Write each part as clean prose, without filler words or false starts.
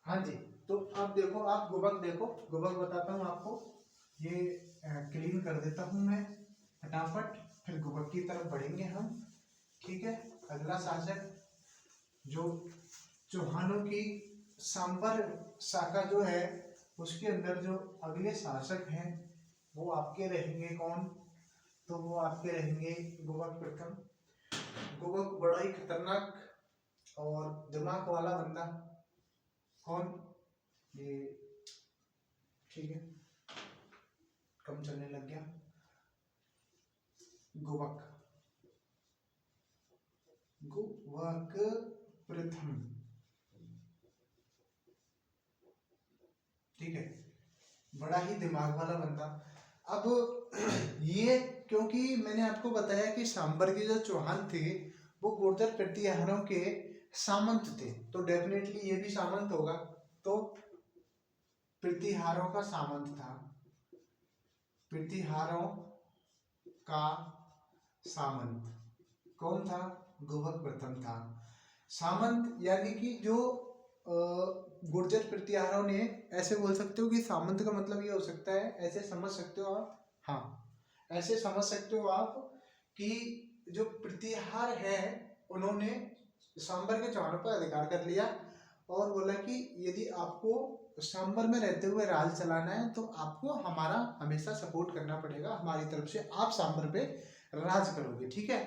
हाँ जी, तो आप देखो, आप गुबक देखो, गुबक बताता हूँ आपको। ये क्लीन कर देता हूँ मैं फटाफट, फिर गुबक की तरफ बढ़ेंगे हम। ठीक है, अगला शासक जो चौहानों की सांबर शाखा जो है, उसके अंदर जो अगले शासक हैं वो आपके रहेंगे कौन? तो वो आपके रहेंगे गुबक प्रथम। गुबक बड़ा ही खतरनाक और दिमाग वाला बंदा। कौन? ये ठीक है, कम चलने लग गया। गुबक, गुबक प्रथम। ठीक है, बड़ा ही दिमाग वाला बंदा। अब ये, क्योंकि मैंने आपको बताया कि सांबर के जो चौहान थे वो गुर्जर प्रतिहारों के सामंत थे, तो डेफिनेटली ये भी सामंत होगा। तो प्रतिहारों का सामंत था, प्रतिहारों का सामंत कौन था? गुबक प्रथम था। सामंत यानी कि जो गुर्जर प्रतिहारों ने, ऐसे बोल सकते हो कि सामंत का मतलब ये हो सकता है, ऐसे समझ सकते हो आप। हाँ, ऐसे समझ सकते हो आप कि जो प्रतिहार है उन्होंने सांबर के चौहानों पर अधिकार कर लिया और बोला कि यदि आपको सांबर में रहते हुए राज चलाना है तो आपको हमारा हमेशा सपोर्ट करना पड़ेगा, हमारी तरफ से आप सांबर पे राज करोगे। ठीक है,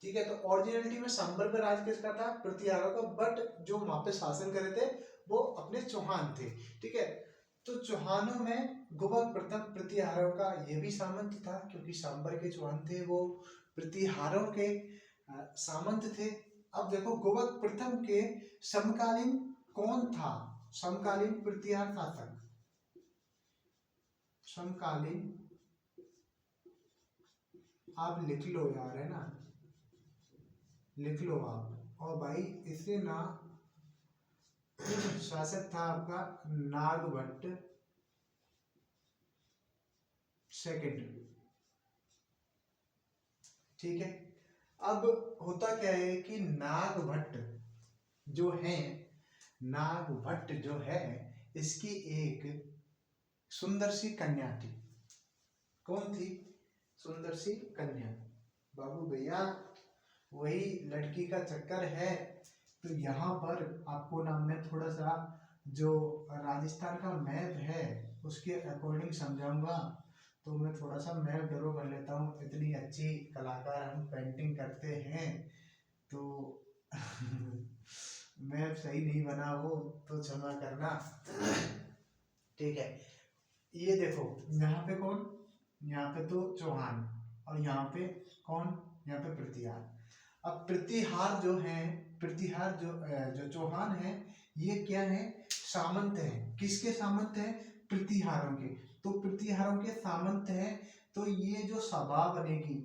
ठीक है। तो ओरिजिनलिटी में सांबर पे राज किसका था? प्रतिहारों का, बट जो वहां पे शासन कर रहे थे वो अपने चौहान थे। ठीक है, तो चौहानों में गुबक प्रथम प्रतिहारों का ये भी सामंत था, क्योंकि सांबर के चौहान थे वो प्रतिहारों के सामंत थे। अब देखो, गुबक प्रथम के समकालीन कौन था? समकालीन प्रतिहार शासक, समकालीन, आप लिख लो यार, है ना, लिख लो आप। और भाई इससे ना, शासक था आपका नागभट्ट सेकंड। ठीक है, अब होता क्या है कि नागभट्ट जो है, नागभट्ट जो है, इसकी एक सुंदर सी कन्या थी। कौन थी? सुंदर सी कन्या। बाबू भैया, वही लड़की का चक्कर है। तो यहाँ पर आपको ना मैं थोड़ा सा जो राजस्थान का मैप है उसके अकॉर्डिंग समझाऊंगा। तो मैं थोड़ा सा मैप ड्रॉ कर लेता हूँ, इतनी अच्छी कलाकार हम पेंटिंग करते हैं तो मैप सही नहीं बना हो तो क्षमा करना। ठीक है, ये देखो, यहाँ पे कौन? यहाँ पे तो चौहान, और यहाँ पे कौन? यहाँ पे प्रतिहार। अब प्रतिहार जो है, प्रतिहार जो चौहान है, ये क्या है? सामंत है। किसके सामंत है? प्रतिहारों के। तो प्रतिहारों के सामंत है, तो ये जो सभा बनेगी,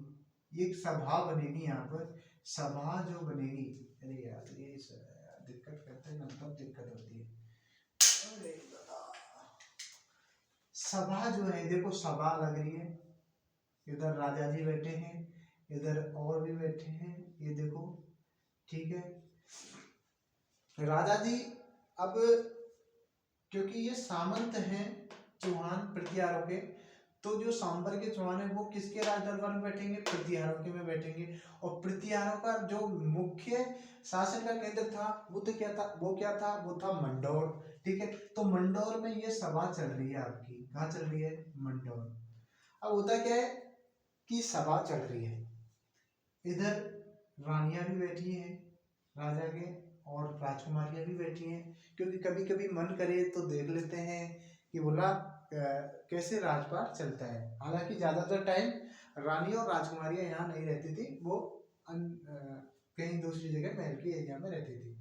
ये सभा बनेगी यहाँ पर, सभा जो बनेगी, अरे यार ये दिक्कत करते हैं ना, तब दिक्कत होती है। अरे सभा जो है, देखो सभा लग रही है, इधर राजा जी बैठे हैं, इधर और भी बैठे हैं, ये देखो। ठीक है, राजा जी, अब क्योंकि ये सामंत हैं चौहान प्रतिहारों के, तो जो सांबर के चौहान है वो किसके राज दरबार में बैठेंगे? प्रतिहारों के में बैठेंगे। और प्रतिहारों का जो मुख्य शासन का केंद्र था वो तो क्या था? वो था मंडौर। ठीक है, तो मंडौर में ये सभा चल रही है आपकी। कहाँ चल रही है? मंडौर। अब होता क्या है कि सभा चल रही है, इधर रानियां भी बैठी हैं राजा के, और राजकुमारियां भी बैठी हैं, क्योंकि कभी कभी मन करे तो देख लेते हैं कि बोला कैसे राजपाट चलता है। हालांकि ज्यादातर टाइम रानी और राजकुमारियां यहाँ नहीं रहती थी, वो कहीं दूसरी जगह महल के एरिया में रहती थी।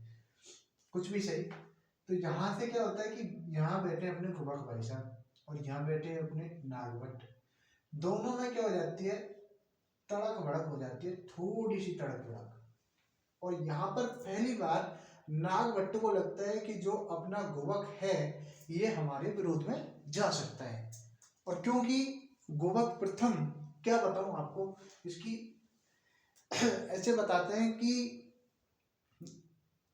कुछ भी सही। तो यहाँ से क्या होता है कि यहाँ बैठे अपने गुबक भाई साहब और यहाँ बैठे अपने नागभट्ट, दोनों में क्या हो जाती है? तड़क भड़क हो जाती है, थोड़ी सी तड़क भड़क। और यहाँ पर पहली बार नागभट्ट को लगता है कि जो अपना गुबक है ये हमारे विरोध में जा सकता है। और क्योंकि गुबक प्रथम, क्या बताऊं आपको इसकी ऐसे बताते हैं कि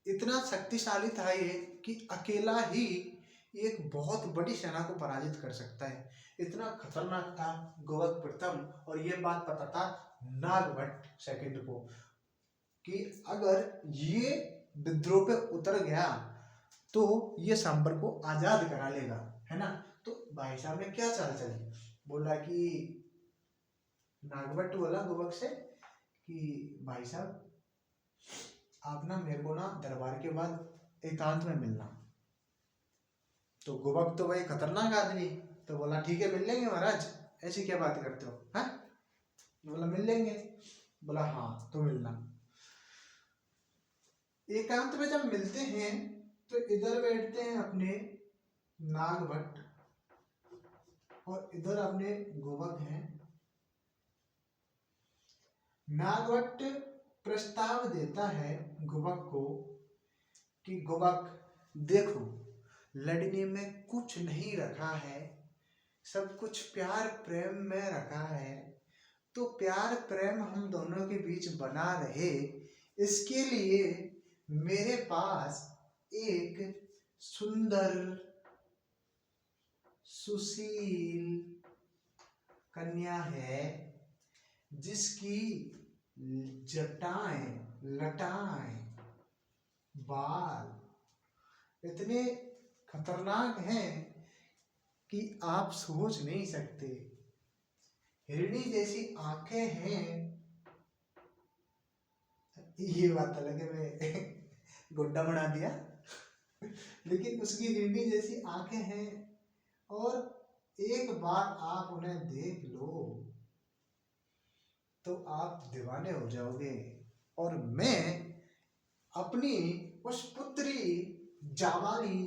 इतना शक्तिशाली था ये कि अकेला ही एक बहुत बड़ी सेना को पराजित कर सकता है। इतना खतरनाक था गोवक प्रथम। और ये बात पता था नागभट्ट सेकंड को कि अगर ये विद्रोह पे उतर गया तो ये सांबर को आजाद करा लेगा, है ना। तो भाई साहब ने क्या चाल चली, बोला कि नागभट्ट बोला गोवक से कि भाई साहब आप ना मेरे को ना दरबार के बाद एकांत में मिलना। तो गोवक तो भाई खतरनाक आदमी, तो बोला ठीक है मिल लेंगे महाराज, ऐसी क्या बात करते हो, हाँ। बोला मिल लेंगे। बोला हाँ तो मिलना। एकांत में जब मिलते हैं तो इधर बैठते हैं अपने नागभट्ट और इधर अपने गोवक हैं। नागभट्ट प्रस्ताव देता है गोवक को कि गोवक देखो, लड़ने में कुछ नहीं रखा है, सब कुछ प्यार प्रेम में रखा है। तो प्यार प्रेम हम दोनों के बीच बना रहे, इसके लिए मेरे पास एक सुंदर सुशील कन्या है जिसकी जटाएं लटाएं बाल इतने खतरनाक हैं कि आप सोच नहीं सकते। हिरणी जैसी आंखें हैं। ये बात अलग है, मैं गुड्डा बना दिया लेकिन उसकी हिरणी जैसी आंखें हैं और एक बार आप उन्हें देख लो तो आप दीवाने हो जाओगे। और मैं अपनी उस पुत्री जावाली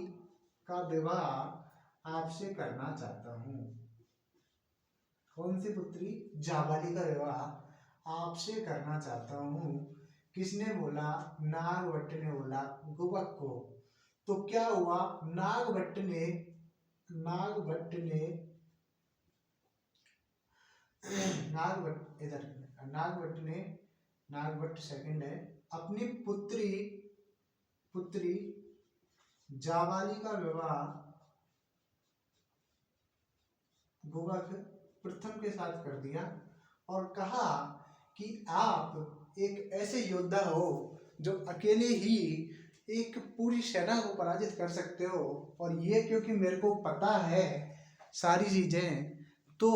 का विवाह आपसे करना चाहता हूँ। कौन सी पुत्री? जाबाली का विवाह आपसे करना चाहता हूँ। किसने बोला? नागभट्ट ने बोला गोवक को। तो क्या हुआ, नागभट्ट ने नागभट्ट ने नागभट्ट सेकंड है, अपनी पुत्री जाबाली का विवाह गोवक प्रथम के साथ कर दिया और कहा कि आप एक ऐसे योद्धा हो जो अकेले ही एक पूरी सेना को पराजित कर सकते हो। और ये क्योंकि मेरे को पता है सारी चीजें, तो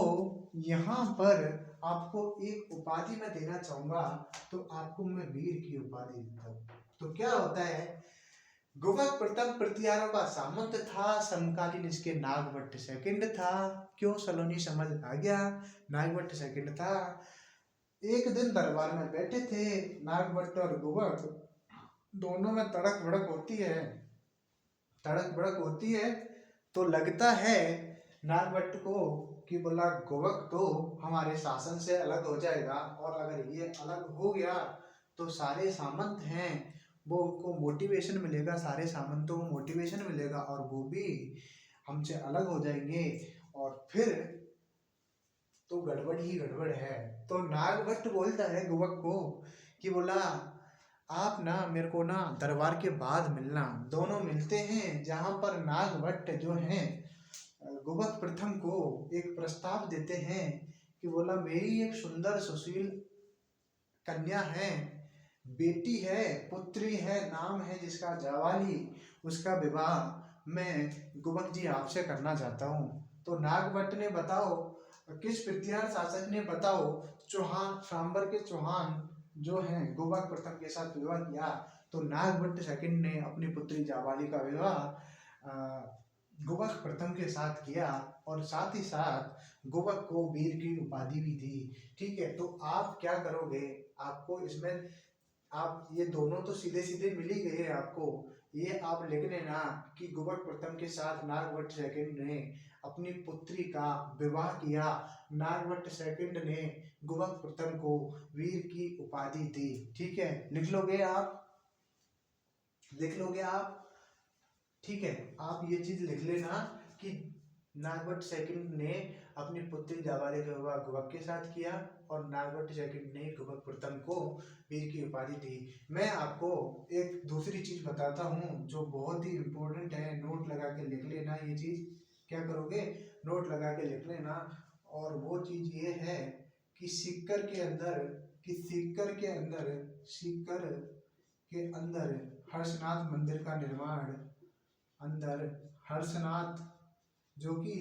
यहाँ पर आपको एक उपाधि मैं देना चाहूंगा। तो आपको मैं वीर की उपाधि देता हूँ। तो क्या होता है, गोवक प्रथम प्रतिहारों का सामंत था, समकालीन इसके नागभट्ट सेकंड था। क्यों सलोनी समझ आ गया, नागभट्ट सेकंड था। एक दिन दरबार में बैठे थे नागभट्ट और गोवक, दोनों में तड़क भड़क होती है। तो लगता है नागभट्ट को कि बोला गोवक तो हमारे शासन से अलग हो जाएगा और अगर ये अलग हो गया तो सारे सामंत हैं वो उनको मोटिवेशन मिलेगा, सारे सामंतों को मोटिवेशन मिलेगा और वो भी हमसे अलग हो जाएंगे और फिर तो गड़बड़ ही गड़बड़ है। तो नागभट्ट बोलता है गोवक को कि बोला आप ना मेरे को ना दरबार के बाद मिलना। दोनों मिलते हैं जहां पर नागभट्ट जो हैं गोवक प्रथम को एक प्रस्ताव देते हैं कि बोला मेरी एक सुंदर सुशील कन्या है, बेटी है, पुत्री है, नाम है जिसका जावाली, उसका विवाह मैं गोवक जी आपसे करना चाहता हूँ। तो नागभट्ट ने बताओ किस प्रतिहार शासक ने बताओ चौहान सांबर के चौहान जो हैं गोवक प्रथम के साथ विवाह किया। तो नागभट्ट सेकंड ने अपनी पुत्री जाबाली का विवाह गोवक प्रथम के साथ किया और साथ ही साथ गोवक को वीर की उपाधि भी दी। ठीक है, तो आप क्या करोगे, आपको इसमें आप ये दोनों तो सीधे सीधे मिल ही गए आपको। ये आप लिख लेना कि गोवक प्रथम के साथ नागभट्ट सेकंड ने अपनी पुत्री का विवाह किया, नागभट्ट सेकंड ने गोवक प्रथम को वीर की उपाधि दी। ठीक है, लिख लोगे आप? ठीक है, आप ये चीज लिख लेना कि नागभट्ट सेकंड ने अपनी पुत्री जाबाली का विवाह गुहक के साथ किया और नागभट्ट सेकंड ने गुहक प्रथम को वीर की उपाधि दी। मैं आपको एक दूसरी चीज बताता हूँ जो बहुत ही इम्पोर्टेंट है, नोट लगा के लिख लेना। ये चीज क्या करोगे, नोट लगा के लिख लेना। और वो चीज ये है कि सीकर के अंदर हर्षनाथ मंदिर का निर्माण, हर्षनाथ जो कि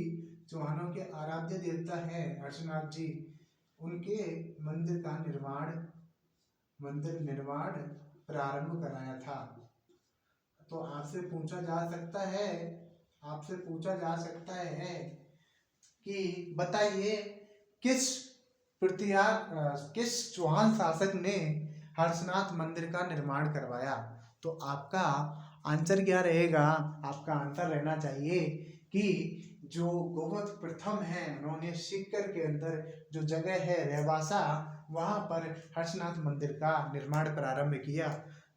चौहानों के आराध्य देवता हैं हर्षनाथ जी, उनके मंदिर निर्माण प्रारंभ कराया था। तो आपसे पूछा जा सकता है कि बताइए किस चौहान शासक ने हर्षनाथ मंदिर का निर्माण करवाया। तो आपका आंसर क्या रहेगा, आपका आंसर रहना चाहिए कि जो गुहक प्रथम है उन्होंने सीकर के अंदर जो जगह है रहवासा, वहां पर हर्षनाथ मंदिर का निर्माण प्रारंभ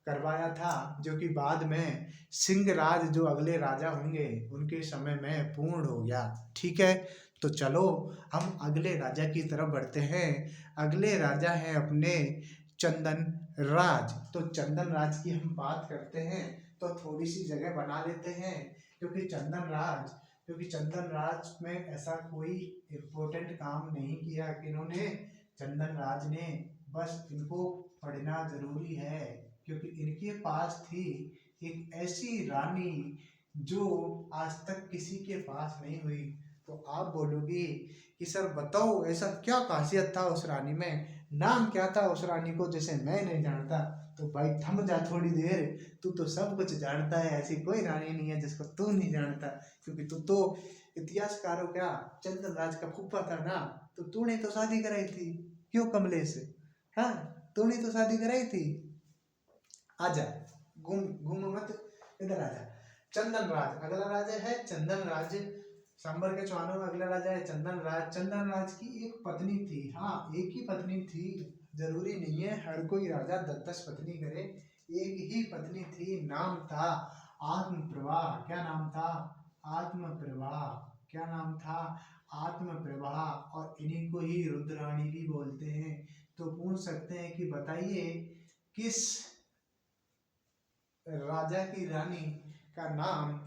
करवाया था, जो कि बाद में सिंहराज जो अगले राजा होंगे उनके समय में पूर्ण हो गया। ठीक है, तो चलो हम अगले राजा की तरफ बढ़ते हैं। अगले राजा हैं अपने चंदन राज। तो चंदन राज की हम बात करते हैं तो थोड़ी सी जगह बना लेते हैं, क्योंकि चंदन राज में ऐसा कोई इम्पोर्टेंट काम नहीं किया कि इन्होंने, चंदन राज ने, बस इनको पढ़ना जरूरी है क्योंकि इनके पास थी एक ऐसी रानी जो आज तक किसी के पास नहीं हुई। तो आप बोलोगे कि सर बताओ ऐसा क्या खासियत था उस रानी में, नाम क्या था उस रानी को जैसे मैं नहीं जानता। तो भाई थम जा थोड़ी देर, तू तो सब कुछ जानता है, ऐसी कोई रानी नहीं है जिसको तू नहीं जानता, क्योंकि तू तो इतिहासकारों का चंदन राज का फूफा था ना। तो तूने तो शादी कराई थी, क्यों कमलेश, हाँ तूने तो शादी कराई थी। आजा, घूम मत, इधर आजा। चंदन राज अगला राजा है, चंदन राज सांबर के चौहानों में अगला राजा है चंदन राज। चंदन राज की एक पत्नी थी, हाँ एक ही पत्नी थी, जरूरी नहीं है हर कोई राजा 10-10 पत्नी करे, एक ही पत्नी थी, नाम था आत्मप्रभा। क्या नाम था, आत्मप्रभा। क्या नाम था, आत्मप्रभा। और इन्हीं को ही रुद्राणी भी बोलते हैं। तो पूछ सकते हैं कि बताइए किस राजा की रानी का नाम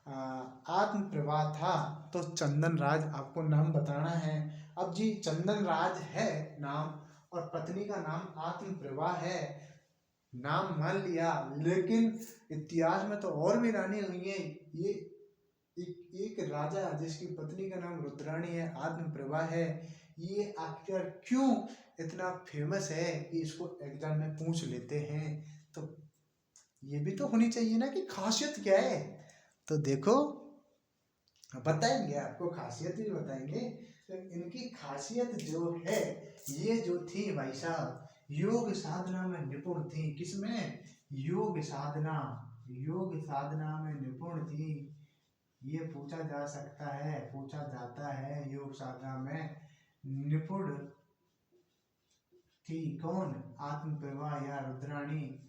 आत्मप्रभा था। तो चंदन राज आपको नाम बताना है। अब जी चंदन राज है नाम और पत्नी का नाम आत्मप्रभा है, नाम मान लिया, लेकिन इतिहास में तो और भी रानी हुई है। ये एक राजा जिसकी पत्नी का नाम रुद्राणी है, आत्मप्रभा है, ये आखिर क्यों इतना फेमस है कि इसको एग्जाम में पूछ लेते हैं। तो ये भी तो होनी चाहिए ना कि खासियत क्या है। तो देखो बताएंगे आपको, खासियत भी बताएंगे। तो इनकी खासियत जो है, ये जो थी भाई साहब, योग साधना में निपुण थी। किसमें, योग साधना में निपुण थी। ये पूछा जाता है योग साधना में निपुण थी कौन, आत्मप्रभा या रुद्राणी,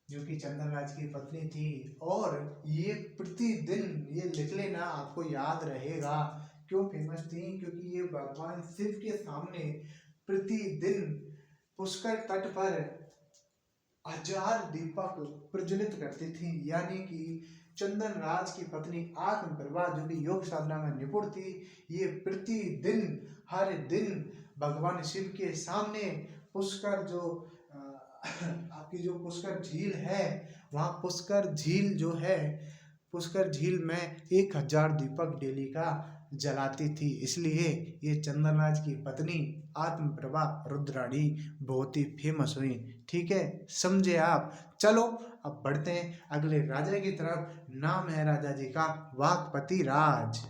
जो कि चंदन राज की पत्नी थी। और ये प्रतिदिन, ये लिख लेना आपको याद रहेगा, क्यों फेमस थी, क्योंकि ये भगवान शिव के सामने प्रतिदिन पुष्कर तट पर 1000 दीपक प्रज्वलित करती थी। यानी कि चंदन राज की पत्नी आत्मप्रभा जो कि योग साधना में निपुण थी, ये प्रतिदिन हर दिन भगवान शिव के सामने पुष्कर जो आपकी जो पुष्कर झील है, वहाँ पुष्कर झील जो है, पुष्कर झील में 1000 दीपक डेली का जलाती थी। इसलिए ये चंदनराज की पत्नी आत्मप्रभा रुद्राणी बहुत ही फेमस हुई। ठीक है, समझे आप। चलो अब बढ़ते हैं अगले राजा की तरफ। नाम है राजा जी का वाकपति राज।